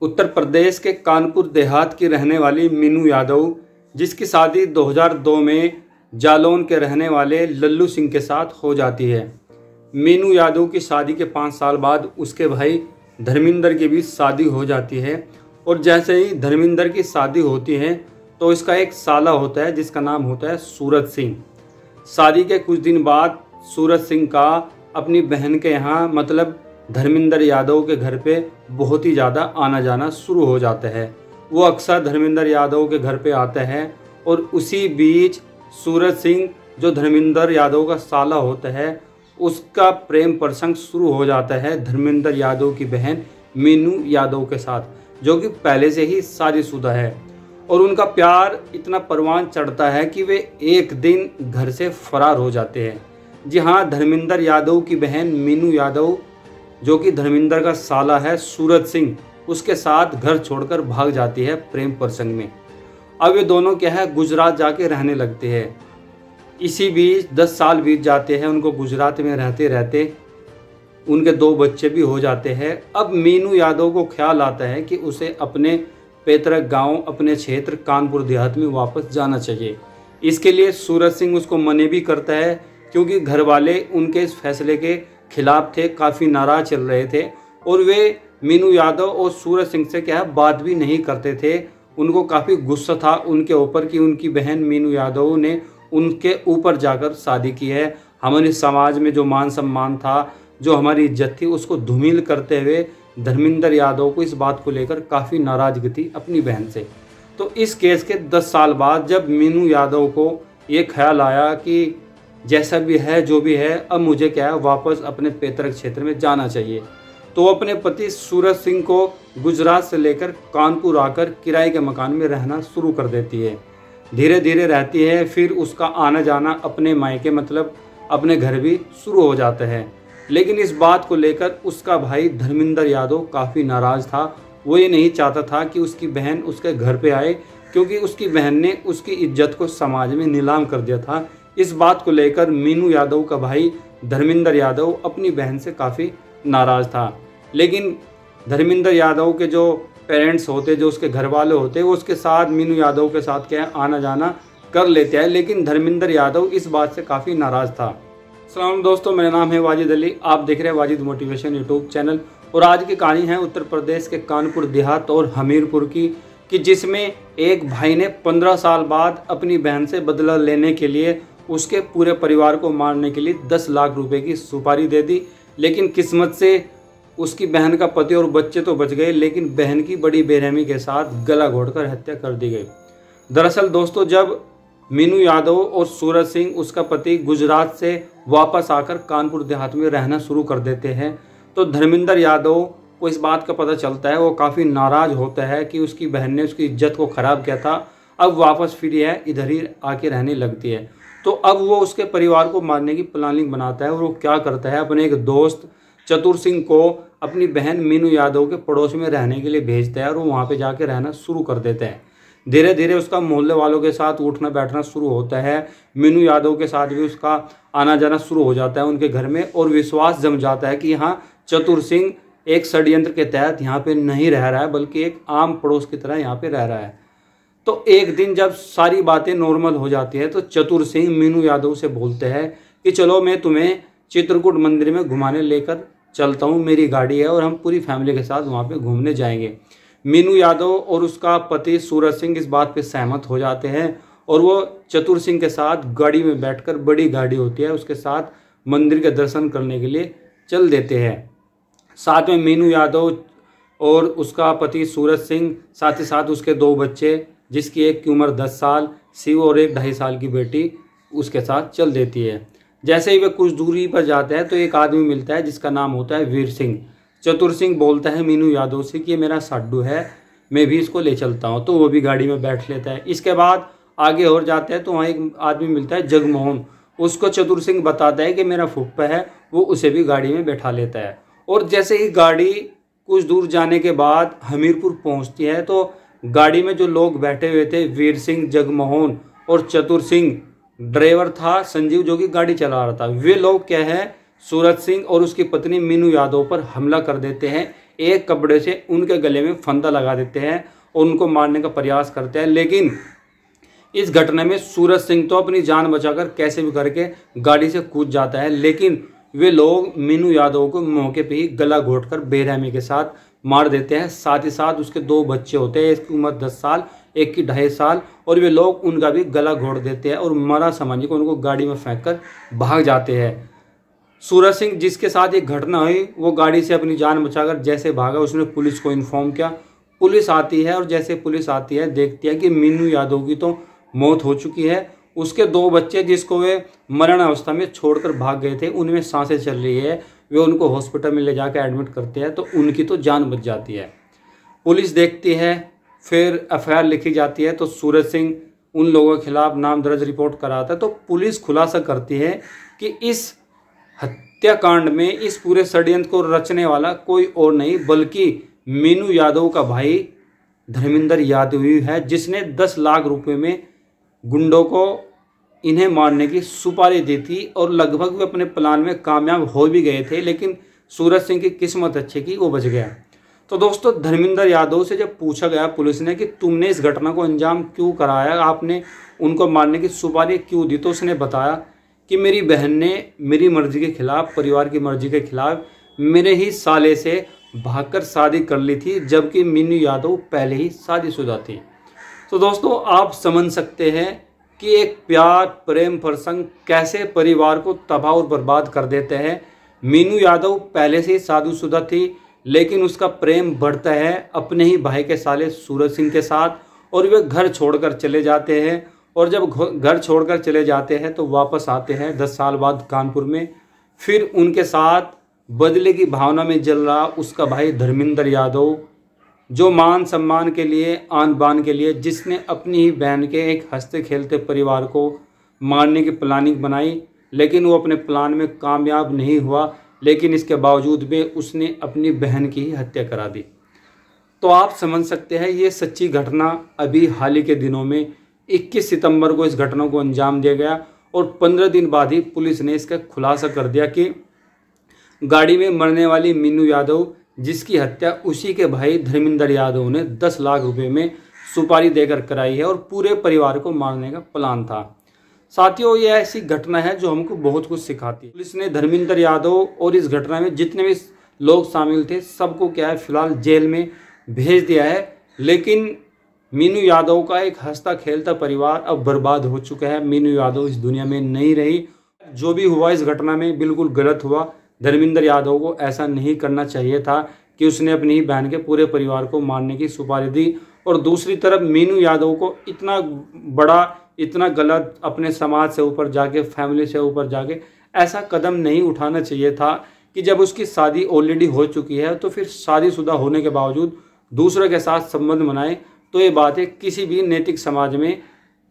उत्तर प्रदेश के कानपुर देहात की रहने वाली मीनू यादव, जिसकी शादी 2002 में जालौन के रहने वाले लल्लू सिंह के साथ हो जाती है। मीनू यादव की शादी के 5 साल बाद उसके भाई धर्मिंदर की भी शादी हो जाती है और जैसे ही धर्मिंदर की शादी होती है तो इसका एक साला होता है जिसका नाम होता है सूरज सिंह। शादी के कुछ दिन बाद सूरज सिंह का अपनी बहन के यहाँ मतलब धर्मिंदर यादव के घर पे बहुत ही ज़्यादा आना जाना शुरू हो जाता है। वो अक्सर धर्मिंदर यादव के घर पे आते हैं और उसी बीच सूरज सिंह जो धर्मिंदर यादव का साला होता है उसका प्रेम प्रसंग शुरू हो जाता है धर्मिंदर यादव की बहन मीनू यादव के साथ, जो कि पहले से ही शादीशुदा है। और उनका प्यार इतना परवान चढ़ता है कि वे एक दिन घर से फरार हो जाते हैं। जी हाँ, धर्मिंदर यादव की बहन मीनू यादव जो कि धर्मिंदर का साला है सूरज सिंह, उसके साथ घर छोड़कर भाग जाती है प्रेम प्रसंग में। अब ये दोनों क्या है गुजरात जाके रहने लगते हैं। इसी बीच 10 साल बीत जाते हैं उनको गुजरात में रहते रहते। उनके 2 बच्चे भी हो जाते हैं। अब मीनू यादव को ख्याल आता है कि उसे अपने पैतृक गांव, अपने क्षेत्र कानपुर देहात में वापस जाना चाहिए। इसके लिए सूरज सिंह उसको मना भी करता है क्योंकि घर वाले उनके इस फैसले के खिलाफ थे, काफ़ी नाराज चल रहे थे और वे मीनू यादव और सूरज सिंह से क्या है बात भी नहीं करते थे। उनको काफ़ी गुस्सा था उनके ऊपर कि उनकी बहन मीनू यादव ने उनके ऊपर जाकर शादी की है। हमारे समाज में जो मान सम्मान था, जो हमारी इज्जत थी, उसको धूमिल करते हुए धर्मिंदर यादव को इस बात को लेकर काफ़ी नाराज़गी थी अपनी बहन से। तो इस केस के 10 साल बाद जब मीनू यादव को ये ख्याल आया कि जैसा भी है जो भी है अब मुझे क्या है वापस अपने पैतृक क्षेत्र में जाना चाहिए, तो अपने पति सूरज सिंह को गुजरात से लेकर कानपुर आकर किराए के मकान में रहना शुरू कर देती है। धीरे धीरे रहती है, फिर उसका आना जाना अपने मायके मतलब अपने घर भी शुरू हो जाता है। लेकिन इस बात को लेकर उसका भाई धर्मिंदर यादव काफ़ी नाराज़ था। वो ये नहीं चाहता था कि उसकी बहन उसके घर पे आए क्योंकि उसकी बहन ने उसकी इज्जत को समाज में नीलाम कर दिया था। इस बात को लेकर मीनू यादव का भाई धर्मिंदर यादव अपनी बहन से काफ़ी नाराज़ था। लेकिन धर्मिंदर यादव के जो पेरेंट्स होते, जो उसके घर वाले होते, वो उसके साथ मीनू यादव के साथ क्या है आना जाना कर लेते हैं। लेकिन धर्मिंदर यादव इस बात से काफ़ी नाराज़ था। सलाम दोस्तों, मेरा नाम है वाजिद अली, आप देख रहे हैं वाजिद मोटिवेशन यूट्यूब चैनल। और आज की कहानी है उत्तर प्रदेश के कानपुर देहात और हमीरपुर की, कि जिसमें एक भाई ने 15 साल बाद अपनी बहन से बदला लेने के लिए उसके पूरे परिवार को मारने के लिए 10 लाख रुपए की सुपारी दे दी। लेकिन किस्मत से उसकी बहन का पति और बच्चे तो बच गए, लेकिन बहन की बड़ी बेरहमी के साथ गला घोटकर हत्या कर दी गई। दरअसल दोस्तों, जब मीनू यादव और सूरज सिंह उसका पति गुजरात से वापस आकर कानपुर देहात में रहना शुरू कर देते हैं तो धर्मिंदर यादव को इस बात का पता चलता है। वो काफ़ी नाराज़ होता है कि उसकी बहन ने उसकी इज्जत को ख़राब किया था, अब वापस फिर यह इधर ही आके रहने लगती है। तो अब वो उसके परिवार को मारने की प्लानिंग बनाता है और वो क्या करता है अपने एक दोस्त चतुर सिंह को अपनी बहन मीनू यादव के पड़ोस में रहने के लिए भेजता है और वो वहाँ पे जाके रहना शुरू कर देता है। धीरे धीरे उसका मोहल्ले वालों के साथ उठना बैठना शुरू होता है। मीनू यादव के साथ भी उसका आना जाना शुरू हो जाता है उनके घर में और विश्वास जम जाता है कि यहाँ चतुर सिंह एक षड्यंत्र के तहत यहाँ पे नहीं रह रहा है बल्कि एक आम पड़ोस की तरह यहाँ पे रह रहा है। तो एक दिन जब सारी बातें नॉर्मल हो जाती है तो चतुर सिंह मीनू यादव से बोलते हैं कि चलो मैं तुम्हें चित्रकूट मंदिर में घुमाने लेकर चलता हूँ, मेरी गाड़ी है और हम पूरी फैमिली के साथ वहाँ पे घूमने जाएंगे। मीनू यादव और उसका पति सूरज सिंह इस बात पे सहमत हो जाते हैं और वो चतुर सिंह के साथ गाड़ी में बैठकर, बड़ी गाड़ी होती है उसके साथ मंदिर के दर्शन करने के लिए चल देते हैं। साथ में मीनू यादव और उसका पति सूरज सिंह, साथ ही साथ उसके 2 बच्चे, जिसकी एक की उम्र 10 साल शिव और एक 2.5 साल की बेटी उसके साथ चल देती है। जैसे ही वे कुछ दूरी पर जाते हैं तो एक आदमी मिलता है जिसका नाम होता है वीर सिंह। चतुर सिंह बोलता है मीनू यादव से कि ये मेरा साड्डू है, मैं भी इसको ले चलता हूँ, तो वो भी गाड़ी में बैठ लेता है। इसके बाद आगे और जाते हैं तो वहाँ एक आदमी मिलता है जगमोहन। उसको चतुर सिंह बताता है कि मेरा फुफ्फा है, वो उसे भी गाड़ी में बैठा लेता है। और जैसे ही गाड़ी कुछ दूर जाने के बाद हमीरपुर पहुँचती है तो गाड़ी में जो लोग बैठे हुए थे, वीर सिंह, जगमोहन और चतुर सिंह, ड्राइवर था संजीव जो कि गाड़ी चला रहा था, वे लोग क्या है सूरज सिंह और उसकी पत्नी मीनू यादव पर हमला कर देते हैं। एक कपड़े से उनके गले में फंदा लगा देते हैं और उनको मारने का प्रयास करते हैं। लेकिन इस घटना में सूरज सिंह तो अपनी जान बचाकर कैसे भी करके गाड़ी से कूद जाता है, लेकिन वे लोग मीनू यादव को मौके पे ही गला घोंटकर बेरहमी के साथ मार देते हैं। साथ ही साथ उसके 2 बच्चे होते हैं, एक की उम्र 10 साल, एक की 2.5 साल, और वे लोग उनका भी गला घोंट देते हैं और मरा समझ कर उनको गाड़ी में फेंक कर भाग जाते हैं। सूरज सिंह जिसके साथ एक घटना हुई वो गाड़ी से अपनी जान बचाकर जैसे भागा, उसने पुलिस को इन्फॉर्म किया। पुलिस आती है और जैसे पुलिस आती है देखती है कि मीनू यादव की तो मौत हो चुकी है। उसके 2 बच्चे जिसको वे मरण अवस्था में छोड़कर भाग गए थे उनमें सांसें चल रही है, वे उनको हॉस्पिटल में ले जाकर एडमिट करते हैं तो उनकी तो जान बच जाती है। पुलिस देखती है, फिर एफआईआर लिखी जाती है तो सूरज सिंह उन लोगों के खिलाफ नाम दर्ज रिपोर्ट कराता है। तो पुलिस खुलासा करती है कि इस हत्याकांड में, इस पूरे षड्यंत्र को रचने वाला कोई और नहीं बल्कि मीनू यादव का भाई धर्मेंद्र यादव ही है, जिसने 10 लाख रुपए में गुंडों को इन्हें मारने की सुपारी दी थी और लगभग वे अपने प्लान में कामयाब हो भी गए थे। लेकिन सूरज सिंह की किस्मत अच्छी की वो बच गया। तो दोस्तों, धर्मेंद्र यादव से जब पूछा गया पुलिस ने कि तुमने इस घटना को अंजाम क्यों कराया, आपने उनको मारने की सुपारी क्यों दी, तो उसने बताया कि मेरी बहन ने मेरी मर्जी के खिलाफ, परिवार की मर्जी के खिलाफ मेरे ही साले से भागकर शादी कर ली थी, जबकि मीनू यादव पहले ही शादीशुदा थी। तो दोस्तों, आप समझ सकते हैं कि एक प्यार प्रेम प्रसंग कैसे परिवार को तबाह और बर्बाद कर देते हैं। मीनू यादव पहले से ही शादीशुदा थी, लेकिन उसका प्रेम बढ़ता है अपने ही भाई के साले सूरज सिंह के साथ और वे घर छोड़कर चले जाते हैं। और जब घर छोड़कर चले जाते हैं तो वापस आते हैं 10 साल बाद कानपुर में। फिर उनके साथ बदले की भावना में जल रहा उसका भाई धर्मेंद्र यादव, जो मान सम्मान के लिए, आन बान के लिए, जिसने अपनी ही बहन के एक हंसते खेलते परिवार को मारने की प्लानिंग बनाई, लेकिन वो अपने प्लान में कामयाब नहीं हुआ। लेकिन इसके बावजूद भी उसने अपनी बहन की ही हत्या करा दी। तो आप समझ सकते हैं ये सच्ची घटना अभी हाल ही के दिनों में 21 सितंबर को इस घटना को अंजाम दिया गया और 15 दिन बाद ही पुलिस ने इसका खुलासा कर दिया कि गाड़ी में मरने वाली मीनू यादव, जिसकी हत्या उसी के भाई धर्मेंद्र यादव ने 10 लाख रुपए में सुपारी देकर कराई है और पूरे परिवार को मारने का प्लान था। साथियों, ये ऐसी घटना है जो हमको बहुत कुछ सिखाती है। पुलिस ने धर्मेंद्र यादव और इस घटना में जितने भी लोग शामिल थे सबको क्या है फिलहाल जेल में भेज दिया है। लेकिन मीनू यादव का एक हंसता खेलता परिवार अब बर्बाद हो चुका है। मीनू यादव इस दुनिया में नहीं रही। जो भी हुआ इस घटना में बिल्कुल गलत हुआ। धर्मेंद्र यादव को ऐसा नहीं करना चाहिए था कि उसने अपनी ही बहन के पूरे परिवार को मारने की सुपारी दी। और दूसरी तरफ मीनू यादव को इतना बड़ा, इतना गलत, अपने समाज से ऊपर जाके, फैमिली से ऊपर जाके ऐसा कदम नहीं उठाना चाहिए था कि जब उसकी शादी ऑलरेडी हो चुकी है तो फिर शादीशुदा होने के बावजूद दूसरे के साथ संबंध बनाए। तो ये बातें किसी भी नैतिक समाज में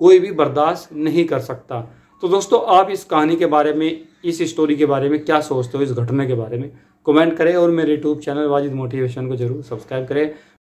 कोई भी बर्दाश्त नहीं कर सकता। तो दोस्तों, आप इस कहानी के बारे में, इस स्टोरी के बारे में क्या सोचते हो, इस घटना के बारे में कमेंट करें और मेरे यूट्यूब चैनल वाजिद मोटिवेशन को जरूर सब्सक्राइब करें।